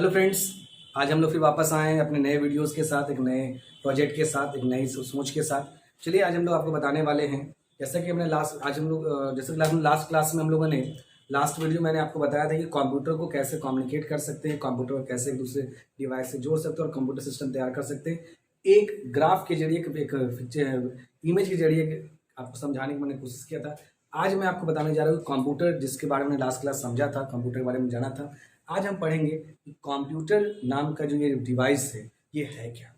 Hello friends, आज हम लोग फिर वापस आए हैं अपने नए वीडियोस के साथ, एक नए प्रोजेक्ट के साथ, एक नई सोच के साथ। चलिए आज हम लोग आपको बताने वाले हैं, जैसा कि हमने लास्ट आज हम लोग जैसे लास्ट क्लास में हम लोगों ने लास्ट वीडियो मैंने आपको बताया था कि कंप्यूटर को कैसे कम्युनिकेट कर सकते हैं, कंप्यूटर को कैसे एक दूसरे डिवाइस से जोड़ सकते हैं और कंप्यूटर सिस्टम तैयार कर सकते हैं। एक ग्राफ के जरिए, एक इमेज के जरिए आपको समझाने की मैंने कोशिश किया था। आज मैं आपको बताने जा रहा हूँ कंप्यूटर, जिसके बारे में लास्ट क्लास समझा था, कंप्यूटर के बारे में जाना था। आज हम पढ़ेंगे कि कंप्यूटर नाम का जो ये डिवाइस है ये है क्या।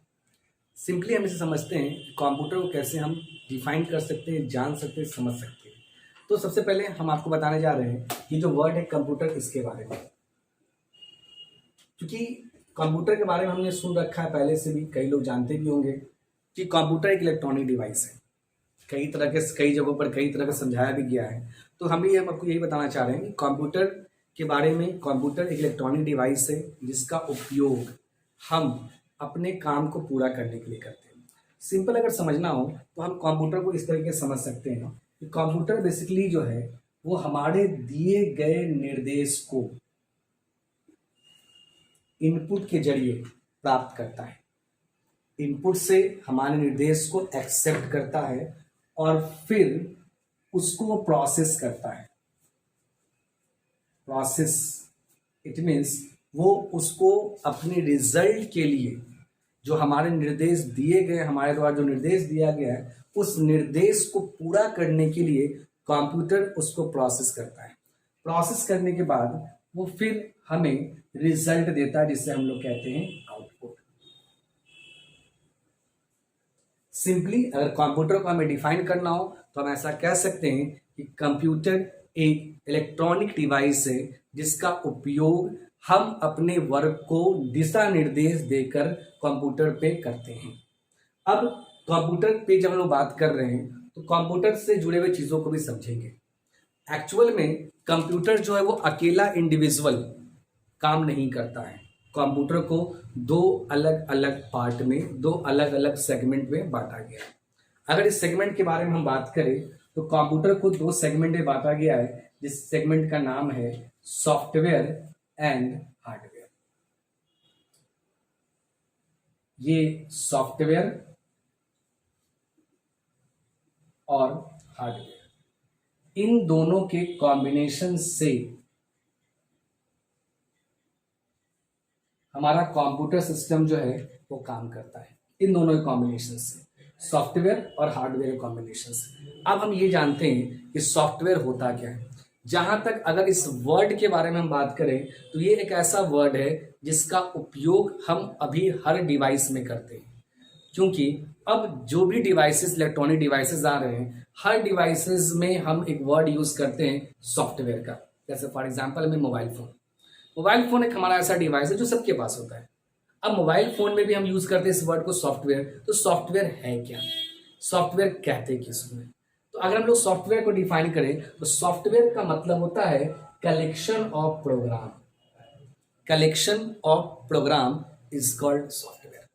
सिंपली हम इसे समझते हैं कि कंप्यूटर को कैसे हम डिफाइन कर सकते हैं, जान सकते हैं, समझ सकते हैं। तो सबसे पहले हम आपको बताने जा रहे हैं कि जो वर्ड है कंप्यूटर, इसके बारे में। क्योंकि कंप्यूटर के बारे में हमने सुन रखा है पहले से भी, कई लोग जानते भी होंगे कि कंप्यूटर एक इलेक्ट्रॉनिक डिवाइस है। कई जगहों पर कई तरह का समझाया भी गया है। तो हम आपको यही बताना चाह रहे हैं कि कंप्यूटर के बारे में। कंप्यूटर एक इलेक्ट्रॉनिक डिवाइस है जिसका उपयोग हम अपने काम को पूरा करने के लिए करते हैं। सिंपल अगर समझना हो तो हम कंप्यूटर को इस तरीके से समझ सकते हैं कि कंप्यूटर बेसिकली जो है वो हमारे दिए गए निर्देश को इनपुट के जरिए प्राप्त करता है। इनपुट से हमारे निर्देश को एक्सेप्ट करता है और फिर उसको वो प्रोसेस करता है। प्रोसेस इट मीन्स वो उसको अपने रिजल्ट के लिए जो हमारे निर्देश दिए गए, हमारे द्वारा जो निर्देश दिया गया है, उस निर्देश को पूरा करने के लिए कंप्यूटर उसको प्रोसेस करता है। प्रोसेस करने के बाद वो फिर हमें रिजल्ट देता है, जिसे हम लोग कहते हैं आउटपुट। सिंपली अगर कंप्यूटर को हमें डिफाइन करना हो तो हम ऐसा कह सकते हैं कि कंप्यूटर एक इलेक्ट्रॉनिक डिवाइस है जिसका उपयोग हम अपने वर्क को दिशा निर्देश देकर कंप्यूटर पे करते हैं। अब कंप्यूटर पे जब हम लोग बात कर रहे हैं तो कंप्यूटर से जुड़े हुए चीजों को भी समझेंगे। एक्चुअल में कंप्यूटर जो है वो अकेला इंडिविजुअल काम नहीं करता है। कंप्यूटर को दो अलग अलग पार्ट में, दो अलग अलग सेगमेंट में बांटा गया है। अगर इस सेगमेंट के बारे में हम बात करें तो कंप्यूटर को दो सेगमेंट में बांटा गया है, जिस सेगमेंट का नाम है सॉफ्टवेयर एंड हार्डवेयर। ये सॉफ्टवेयर और हार्डवेयर, इन दोनों के कॉम्बिनेशन से हमारा कंप्यूटर सिस्टम जो है वो काम करता है। इन दोनों के कॉम्बिनेशन से, सॉफ्टवेयर और हार्डवेयर कॉम्बिनेशन से। अब हम ये जानते हैं कि सॉफ्टवेयर होता क्या है। जहां तक अगर इस वर्ड के बारे में हम बात करें तो ये एक ऐसा वर्ड है जिसका उपयोग हम अभी हर डिवाइस में करते हैं। क्योंकि अब जो भी डिवाइसेस, इलेक्ट्रॉनिक डिवाइसेस आ रहे हैं, हर डिवाइसेस में हम एक वर्ड यूज करते हैं सॉफ्टवेयर का। जैसे फॉर एग्जांपल में मोबाइल फोन एक हमारा ऐसा डिवाइस है जो सबके पास होता है। अब मोबाइल फोन में भी हम यूज करते हैं इस वर्ड को सॉफ्टवेयर। तो सॉफ्टवेयर है क्या, सॉफ्टवेयर कहते किसको है? तो अगर हम लोग सॉफ्टवेयर को डिफाइन करें तो सॉफ्टवेयर का मतलब होता है collection of program. Collection of program is called software.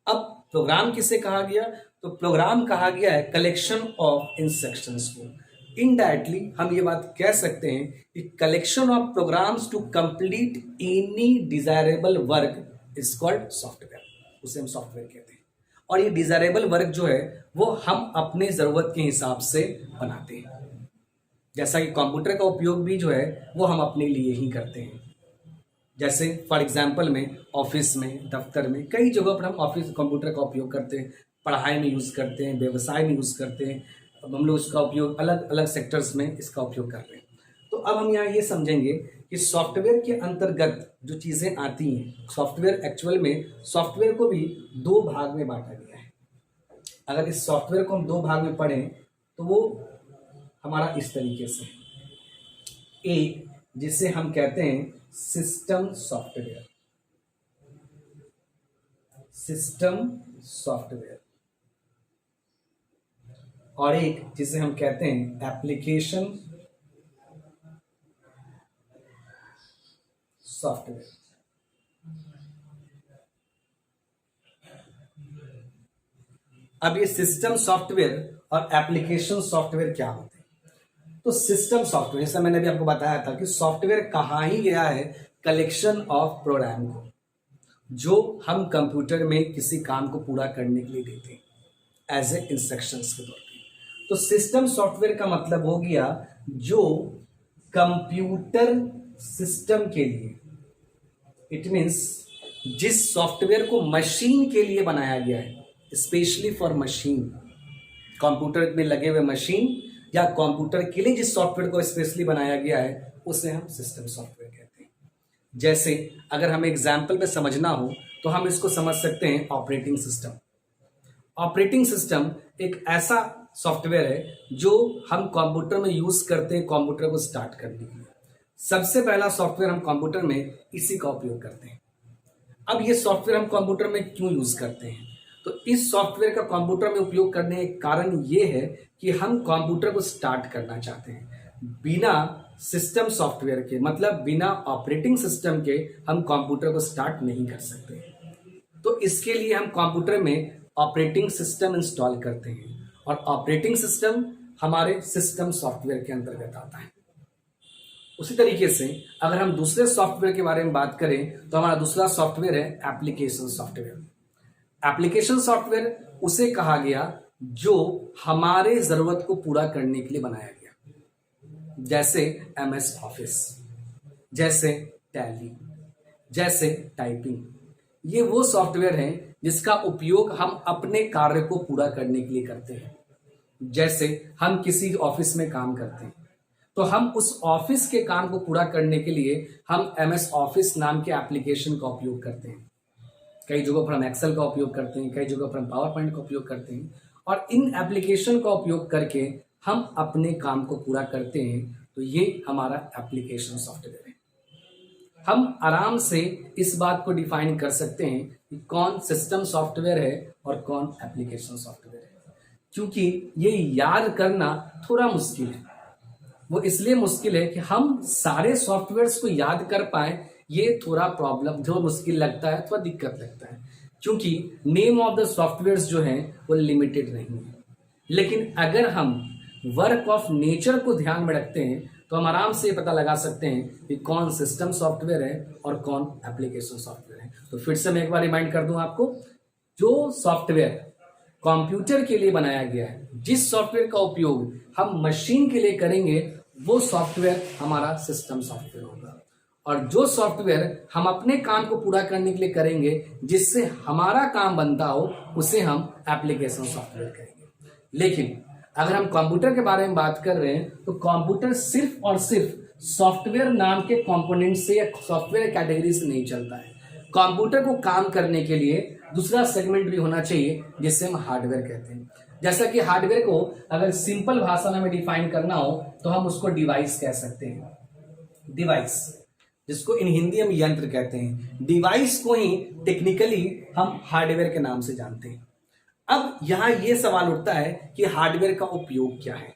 अब प्रोग्राम किसे कहा गया? तो प्रोग्राम कहा गया है कलेक्शन ऑफ इंस्ट्रक्शंस को। इनडायरेक्टली हम ये बात कह सकते हैं कि collection of programs to complete any desirable work is called software. उसे हम सॉफ्टवेयर कहते हैं। और ये डिजायरेबल वर्क जो है वो हम अपने जरूरत के हिसाब से बनाते हैं। जैसा कि कंप्यूटर का उपयोग भी जो है वो हम अपने लिए ही करते हैं। जैसे फॉर एग्जाम्पल में ऑफिस में, दफ्तर में, कई जगहों पर हम ऑफिस कंप्यूटर का उपयोग करते हैं। पढ़ाई में यूज करते हैं, व्यवसाय में यूज करते हैं। अब हम लोग इसका उपयोग अलग अलग सेक्टर्स में इसका उपयोग कर रहे हैं। तो अब हम यहाँ ये समझेंगे कि सॉफ्टवेयर के अंतर्गत जो चीजें आती हैं, सॉफ्टवेयर एक्चुअल में सॉफ्टवेयर को भी दो भाग में बांटा गया है। अगर इस सॉफ्टवेयर को हम दो भाग में पढ़ें तो वो हमारा इस तरीके से, एक जिसे हम कहते हैं सिस्टम सॉफ्टवेयर, सिस्टम सॉफ्टवेयर, और एक जिसे हम कहते हैं एप्लीकेशन सॉफ्टवेयर। अब ये सिस्टम सॉफ्टवेयर और एप्लीकेशन सॉफ्टवेयर क्या होते हैं? तो सिस्टम सॉफ्टवेयर, जैसा मैंने अभी आपको बताया था कि सॉफ्टवेयर कहा ही गया है कलेक्शन ऑफ प्रोग्राम को जो हम कंप्यूटर में किसी काम को पूरा करने के लिए देते हैं एज ए इंस्ट्रक्शंस के तौर पे। तो सिस्टम सॉफ्टवेयर का मतलब हो गया जो कंप्यूटर सिस्टम के लिए, इट मीन्स जिस सॉफ्टवेयर को मशीन के लिए बनाया गया है, स्पेशली फॉर मशीन, कंप्यूटर में लगे हुए मशीन या कंप्यूटर के लिए जिस सॉफ्टवेयर को स्पेशली बनाया गया है उसे हम सिस्टम सॉफ्टवेयर कहते हैं। जैसे अगर हमें एग्जाम्पल में समझना हो तो हम इसको समझ सकते हैं ऑपरेटिंग सिस्टम। ऑपरेटिंग सिस्टम एक ऐसा सॉफ्टवेयर है जो हम कंप्यूटर में यूज करते हैं कंप्यूटर को स्टार्ट करने के लिए। सबसे पहला सॉफ्टवेयर हम कंप्यूटर में इसी का उपयोग करते हैं। अब ये सॉफ्टवेयर हम कंप्यूटर में क्यों यूज करते हैं? तो इस सॉफ्टवेयर का कंप्यूटर में उपयोग करने का कारण ये है कि हम कंप्यूटर को स्टार्ट करना चाहते हैं। बिना सिस्टम सॉफ्टवेयर के, मतलब बिना ऑपरेटिंग सिस्टम के हम कंप्यूटर को स्टार्ट नहीं कर सकते। तो इसके लिए हम कंप्यूटर में ऑपरेटिंग सिस्टम इंस्टॉल करते हैं और ऑपरेटिंग सिस्टम हमारे सिस्टम सॉफ्टवेयर के अंतर्गत आता है। उसी तरीके से अगर हम दूसरे सॉफ्टवेयर के बारे में बात करें तो हमारा दूसरा सॉफ्टवेयर है एप्लीकेशन सॉफ्टवेयर। एप्लीकेशन सॉफ्टवेयर उसे कहा गया जो हमारे जरूरत को पूरा करने के लिए बनाया गया, जैसे MS ऑफिस, जैसे टैली, जैसे टाइपिंग। ये वो सॉफ्टवेयर हैं जिसका उपयोग हम अपने कार्य को पूरा करने के लिए करते हैं। जैसे हम किसी ऑफिस में काम करते हैं तो हम उस ऑफिस के काम को पूरा करने के लिए हम MS ऑफिस नाम के एप्लीकेशन का उपयोग करते हैं। कई जगहों पर हम एक्सेल का उपयोग करते हैं, कई जगहों पर हम पावर पॉइंट का उपयोग करते हैं और इन एप्लीकेशन का उपयोग करके हम अपने काम को पूरा करते हैं। तो ये हमारा एप्लीकेशन सॉफ्टवेयर है। हम आराम से इस बात को डिफाइन कर सकते हैं कि कौन सिस्टम सॉफ्टवेयर है और कौन एप्लीकेशन सॉफ्टवेयर है, क्योंकि ये याद करना थोड़ा मुश्किल है। वो इसलिए मुश्किल है कि हम सारे सॉफ्टवेयर्स को याद कर पाए, ये थोड़ा प्रॉब्लम, जो मुश्किल लगता है, थोड़ा दिक्कत लगता है, क्योंकि नेम ऑफ द सॉफ्टवेयर्स जो हैं वो लिमिटेड नहीं है। लेकिन अगर हम वर्क ऑफ नेचर को ध्यान में रखते हैं तो हम आराम से पता लगा सकते हैं कि कौन सिस्टम सॉफ्टवेयर है और कौन एप्लीकेशन सॉफ्टवेयर है। तो फिर से मैं एक बार रिमाइंड कर दूं आपको, जो सॉफ्टवेयर कंप्यूटर के लिए बनाया गया है, जिस सॉफ्टवेयर का उपयोग हम मशीन के लिए करेंगे, वो सॉफ्टवेयर हमारा सिस्टम सॉफ्टवेयर होगा। और जो सॉफ्टवेयर हम अपने काम को पूरा करने के लिए करेंगे, जिससे हमारा काम बनता हो, उसे हम एप्लीकेशन सॉफ्टवेयर कहेंगे। लेकिन अगर हम कंप्यूटर के बारे में बात कर रहे हैं तो कंप्यूटर सिर्फ और सिर्फ सॉफ्टवेयर नाम के कंपोनेंट से या सॉफ्टवेयर कैटेगरी से नहीं चलता है। कंप्यूटर को काम करने के लिए दूसरा सेगमेंट भी होना चाहिए जिसे हम हार्डवेयर कहते हैं। जैसा कि हार्डवेयर को अगर सिंपल भाषा में डिफाइन करना हो तो हम उसको डिवाइस कह सकते हैं। डिवाइस, जिसको इन हिंदी हम यंत्र कहते हैं, डिवाइस को ही टेक्निकली हम हार्डवेयर के नाम से जानते हैं। अब यहां यह सवाल उठता है कि हार्डवेयर का उपयोग क्या है।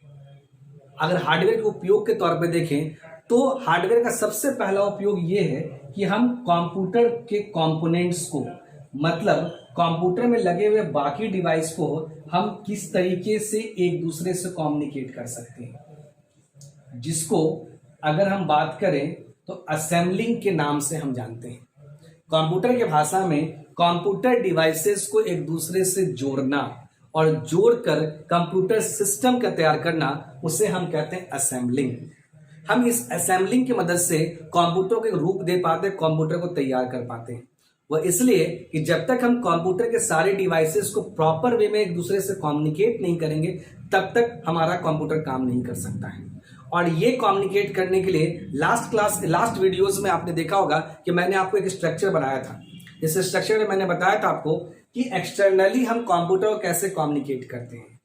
अगर हार्डवेयर के उपयोग के तौर पे देखें तो हार्डवेयर का सबसे पहला उपयोग यह है कि हम कंप्यूटर के कंपोनेंट्स को, मतलब कंप्यूटर में लगे हुए बाकी डिवाइस को हम किस तरीके से एक दूसरे से कम्युनिकेट कर सकते हैं, जिसको अगर हम बात करें तो असेंबलिंग के नाम से हम जानते हैं। कंप्यूटर के भाषा में कंप्यूटर डिवाइसेस को एक दूसरे से जोड़ना और जोड़कर कंप्यूटर सिस्टम का तैयार करना, उसे हम कहते हैं असेंबलिंग। हम इस असेंबलिंग की मदद से कंप्यूटर को एक रूप दे पाते हैं, कंप्यूटर को तैयार कर पाते हैं। वह इसलिए कि जब तक हम कंप्यूटर के सारे डिवाइसेस को प्रॉपर वे में एक दूसरे से कम्युनिकेट नहीं करेंगे, तब तक हमारा कंप्यूटर काम नहीं कर सकता है। और ये कम्युनिकेट करने के लिए लास्ट वीडियोस में आपने देखा होगा कि मैंने आपको एक स्ट्रक्चर बनाया था। इस स्ट्रक्चर में मैंने बताया था आपको कि एक्सटर्नली हम कंप्यूटर को कैसे कम्युनिकेट करते हैं,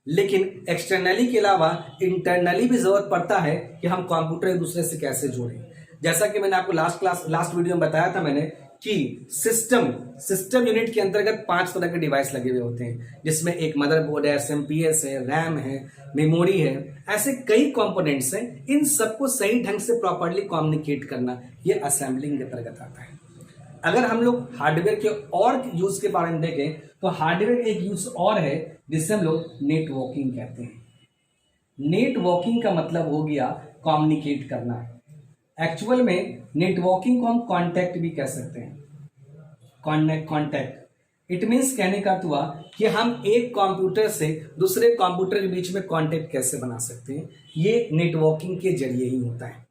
लेकिन एक्सटर्नली के अलावा इंटरनली भी जरूरत पड़ता है कि हम कंप्यूटर एक दूसरे से कैसे जोड़ें। जैसा कि मैंने आपको लास्ट वीडियो में बताया था मैंने कि सिस्टम यूनिट के अंतर्गत 5 तरह के डिवाइस लगे हुए होते हैं, जिसमें एक मदरबोर्ड है, SMPS है, रैम है, मेमोरी है, ऐसे कई कंपोनेंट्स हैं। इन सबको सही ढंग से प्रॉपर्ली कम्युनिकेट करना, ये असेंबलिंग के अंतर्गत आता है। अगर हम लोग हार्डवेयर के और यूज के बारे में देखें तो हार्डवेयर एक यूज और है जिसे हम लोग नेटवर्किंग कहते हैं। नेटवर्किंग का मतलब हो गया कम्युनिकेट करना। एक्चुअल में नेटवर्किंग को हम कॉन्टैक्ट भी कह सकते हैं। कॉन्टैक्ट इट मीन्स कहने का हुआ कि हम एक कंप्यूटर से दूसरे कंप्यूटर के बीच में कॉन्टैक्ट कैसे बना सकते हैं, ये नेटवर्किंग के जरिए ही होता है।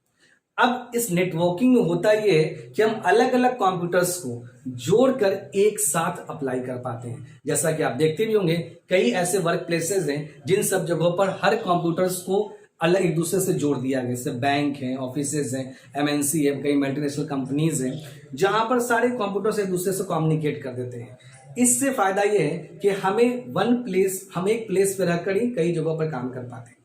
अब इस नेटवर्किंग में होता ये है कि हम अलग अलग कंप्यूटर्स को जोड़कर एक साथ अप्लाई कर पाते हैं। जैसा कि आप देखते भी होंगे कई ऐसे वर्क प्लेसेस हैं जिन सब जगहों पर हर कंप्यूटर्स को अलग एक दूसरे से जोड़ दिया गया, जैसे बैंक हैं, ऑफिसेज हैं, एमएनसी है, कई मल्टीनेशनल कंपनीज हैं, जहां पर सारे कंप्यूटर्स एक दूसरे से कम्युनिकेट कर देते हैं। इससे फायदा यह है कि हम एक प्लेस पे रहकर ही कई जगहों पर काम कर पाते हैं।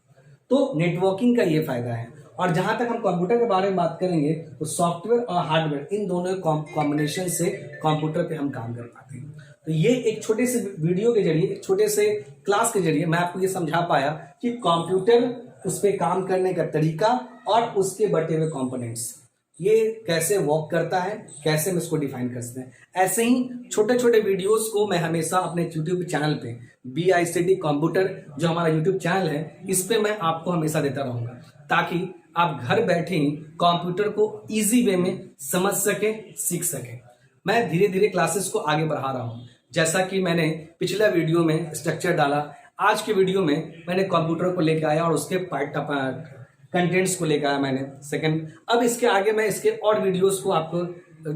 तो नेटवर्किंग का ये फायदा है। और जहां तक हम कंप्यूटर के बारे में बात करेंगे तो सॉफ्टवेयर और हार्डवेयर इन दोनों कॉम्बिनेशन से कंप्यूटर पे हम काम कर पाते हैं। तो ये एक छोटे से वीडियो के जरिए, एक छोटे से क्लास के जरिए मैं आपको ये समझा पाया कि कंप्यूटर, उस पर काम करने का तरीका और उसके बटे हुए कंपोनेंट्स ये कैसे वर्क करता है, कैसे हम इसको डिफाइन कर सकते हैं। ऐसे ही छोटे छोटे वीडियोस को मैं हमेशा अपने यूट्यूब चैनल पे BICT कंप्यूटर जो हमारा यूट्यूब चैनल है, इस पे मैं आपको हमेशा देता रहूंगा ताकि आप घर बैठे ही कंप्यूटर को इजी वे में समझ सके, सीख सके। मैं धीरे धीरे क्लासेस को आगे बढ़ा रहा हूं। जैसा कि मैंने पिछला वीडियो में स्ट्रक्चर डाला, आज के वीडियो में मैंने कंप्यूटर को लेकर आया और उसके कंटेंट्स को लेकर आया मैंने सेकंड। अब इसके आगे मैं इसके और वीडियोस को आपको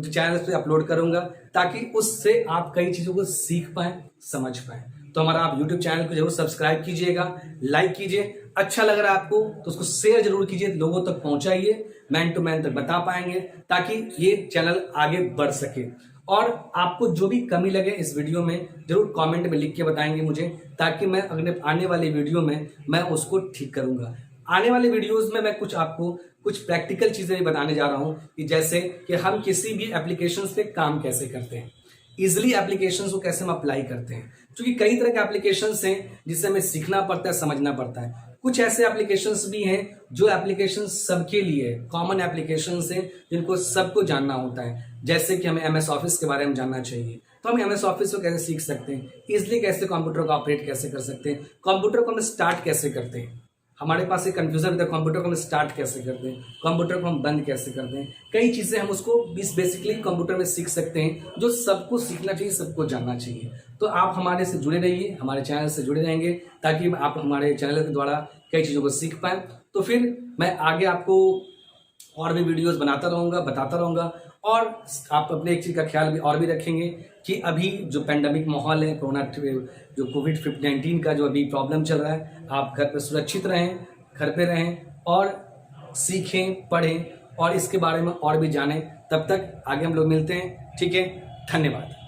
चैनल पे अपलोड करूंगा ताकि उससे आप कई चीजों को सीख पाए, समझ पाए। तो हमारा आप यूट्यूब चैनल को जरूर सब्सक्राइब कीजिएगा, लाइक कीजिए। अच्छा लग रहा है आपको तो उसको शेयर जरूर कीजिए, लोगों तक पहुंचाइए, मैन टू मैन तक बता पाएंगे ताकि ये चैनल आगे बढ़ सके। और आपको जो भी कमी लगे इस वीडियो में जरूर कमेंट में लिख के बताएंगे मुझे, ताकि मैं अगले आने वाली वीडियो में मैं उसको ठीक करूंगा। आने वाले वीडियोस में मैं आपको कुछ प्रैक्टिकल चीजें भी बताने जा रहा हूं कि जैसे कि हम किसी भी एप्लीकेशंस पे काम कैसे करते हैं, इजिली एप्लीकेशंस को कैसे हम अप्लाई करते हैं। क्योंकि कई तरह के एप्लीकेशंस हैं जिससे हमें सीखना पड़ता है, समझना पड़ता है। कुछ ऐसे एप्लीकेशंस भी हैं जो एप्लीकेशंस सबके लिए कॉमन एप्लीकेशंस हैं जिनको सबको जानना होता है। जैसे कि हमें MS ऑफिस के बारे में जानना चाहिए, तो हम MS ऑफिस को कैसे सीख सकते हैं, इजिली कैसे कंप्यूटर को ऑपरेट कैसे कर सकते हैं, कंप्यूटर को हम स्टार्ट कैसे करते हैं। हमारे पास एक कंफ्यूजन होता है, कंप्यूटर को हम स्टार्ट कैसे करते हैं, कंप्यूटर को हम बंद कैसे करते हैं। कई चीजें हम उसको बेसिकली कंप्यूटर में सीख सकते हैं जो सबको सीखना चाहिए, सबको जानना चाहिए। तो आप हमारे से जुड़े रहिए, हमारे चैनल से जुड़े रहेंगे ताकि आप हमारे चैनल के द्वारा कई चीजों को सीख पाए। तो फिर मैं आगे आपको और भी वीडियोस बनाता रहूंगा, बताता रहूंगा। और आप अपने एक चीज का ख्याल भी और भी रखेंगे कि अभी जो पेंडेमिक माहौल है, जो COVID-19 का जो अभी प्रॉब्लम चल रहा है, आप घर पर सुरक्षित रहें, घर पे रहें और सीखें, पढ़ें और इसके बारे में और भी जानें। तब तक आगे हम लोग मिलते हैं। ठीक है, धन्यवाद।